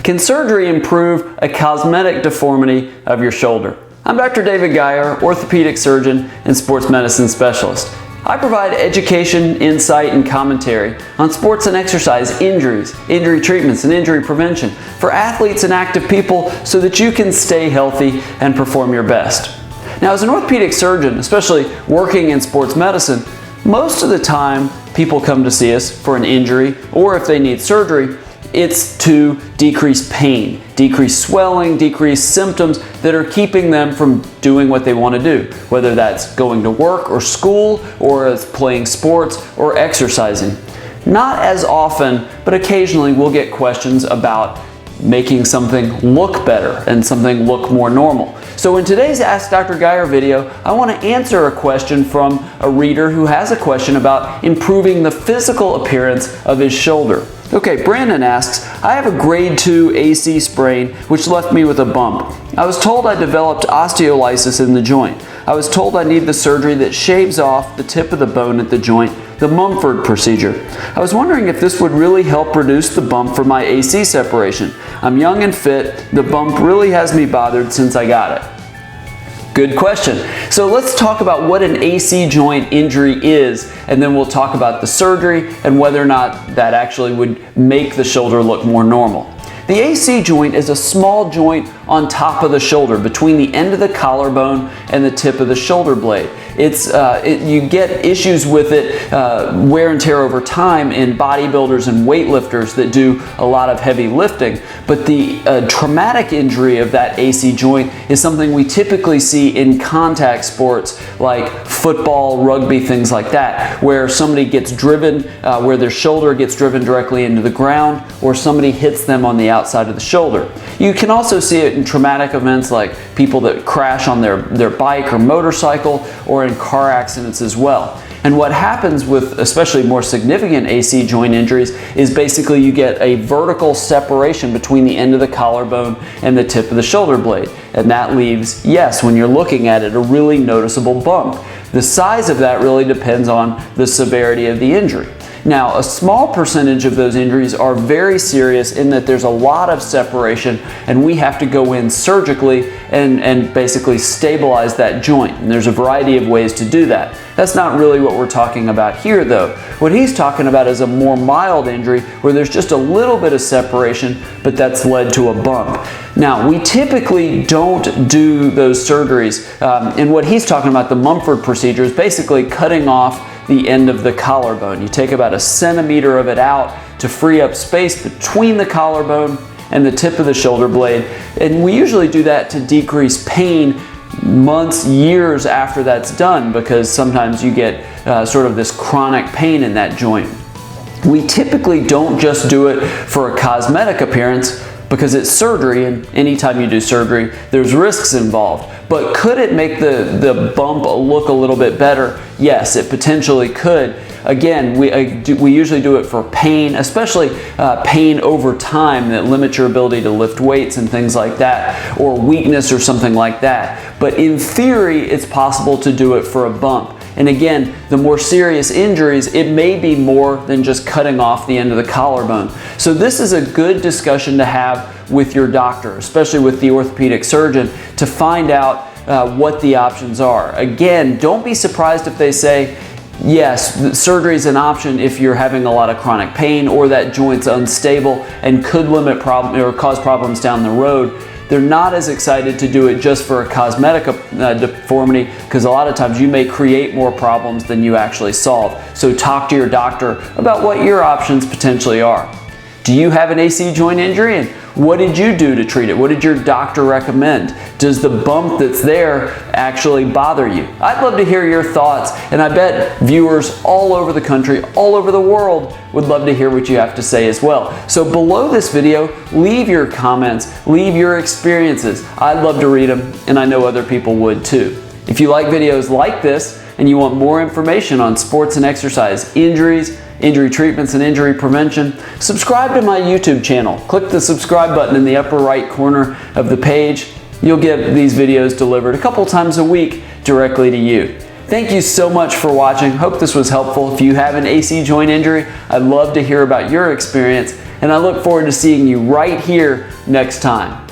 Can surgery improve a cosmetic deformity of your shoulder? I'm Dr. David Geier, orthopedic surgeon and sports medicine specialist. I provide education, insight, and commentary on sports and exercise injuries, injury treatments, and injury prevention for athletes and active people so that you can stay healthy and perform your best. Now, as an orthopedic surgeon, especially working in sports medicine, most of the time people come to see us for an injury, or if they need surgery, it's to decrease pain, decrease swelling, decrease symptoms that are keeping them from doing what they want to do, whether that's going to work or school, or playing sports or exercising. Not as often, but occasionally we'll get questions about making something look better and something look more normal. So in today's Ask Dr. Geier video, I want to answer a question from a reader who has a question about improving the physical appearance of his shoulder. Okay, Brandon asks, I have a grade 2 AC sprain which left me with a bump. I was told I developed osteolysis in the joint. I was told I need the surgery that shaves off the tip of the bone at the joint, the Mumford procedure. I was wondering if this would really help reduce the bump for my AC separation. I'm young and fit. The bump really has me bothered since I got it. Good question. So let's talk about what an AC joint injury is, and then we'll talk about the surgery and whether or not that actually would make the shoulder look more normal. The AC joint is a small joint on top of the shoulder between the end of the collarbone and the tip of the shoulder blade. You get issues with it, wear and tear over time in bodybuilders and weightlifters that do a lot of heavy lifting, but the traumatic injury of that AC joint is something we typically see in contact sports like football, rugby, things like that, where somebody gets driven, where their shoulder gets driven directly into the ground, or somebody hits them on the outside of the shoulder. You can also see it in traumatic events like people that crash on their bike or motorcycle, or in car accidents as well. And what happens with especially more significant AC joint injuries is basically you get a vertical separation between the end of the collarbone and the tip of the shoulder blade. And that leaves, yes, when you're looking at it, a really noticeable bump. The size of that really depends on the severity of the injury. Now, a small percentage of those injuries are very serious in that there's a lot of separation and we have to go in surgically and basically stabilize that joint. And there's a variety of ways to do that. That's not really what we're talking about here though. What he's talking about is a more mild injury where there's just a little bit of separation, but that's led to a bump. Now, we typically don't do those surgeries. And what he's talking about, the Mumford procedure, is basically cutting off the end of the collarbone. You take about 1 centimeter of it out to free up space between the collarbone and the tip of the shoulder blade. And we usually do that to decrease pain months, years after that's done, because sometimes you get sort of this chronic pain in that joint. We typically don't just do it for a cosmetic appearance because it's surgery, and anytime you do surgery, there's risks involved. But could it make the bump look a little bit better? Yes, it potentially could. Again, we usually do it for pain, especially pain over time that limits your ability to lift weights and things like that, or weakness or something like that. But in theory, it's possible to do it for a bump. And again, the more serious injuries, it may be more than just cutting off the end of the collarbone. So this is a good discussion to have with your doctor, especially with the orthopedic surgeon, to find out what the options are. Again, don't be surprised if they say, yes, surgery is an option if you're having a lot of chronic pain or that joint's unstable and could limit or cause problems down the road. They're not as excited to do it just for a cosmetic deformity, because a lot of times you may create more problems than you actually solve. So talk to your doctor about what your options potentially are. Do you have an AC joint injury, and what did you do to treat it? What did your doctor recommend? Does the bump that's there actually bother you? I'd love to hear your thoughts, and I bet viewers all over the country, all over the world would love to hear what you have to say as well. So below this video, leave your comments, leave your experiences. I'd love to read them, and I know other people would too. If you like videos like this and you want more information on sports and exercise injuries, injury treatments, and injury prevention, subscribe to my YouTube channel. Click the subscribe button in the upper right corner of the page. You'll get these videos delivered a couple times a week directly to you. Thank you so much for watching. Hope this was helpful. If you have an AC joint injury, I'd love to hear about your experience. and I look forward to seeing you right here next time.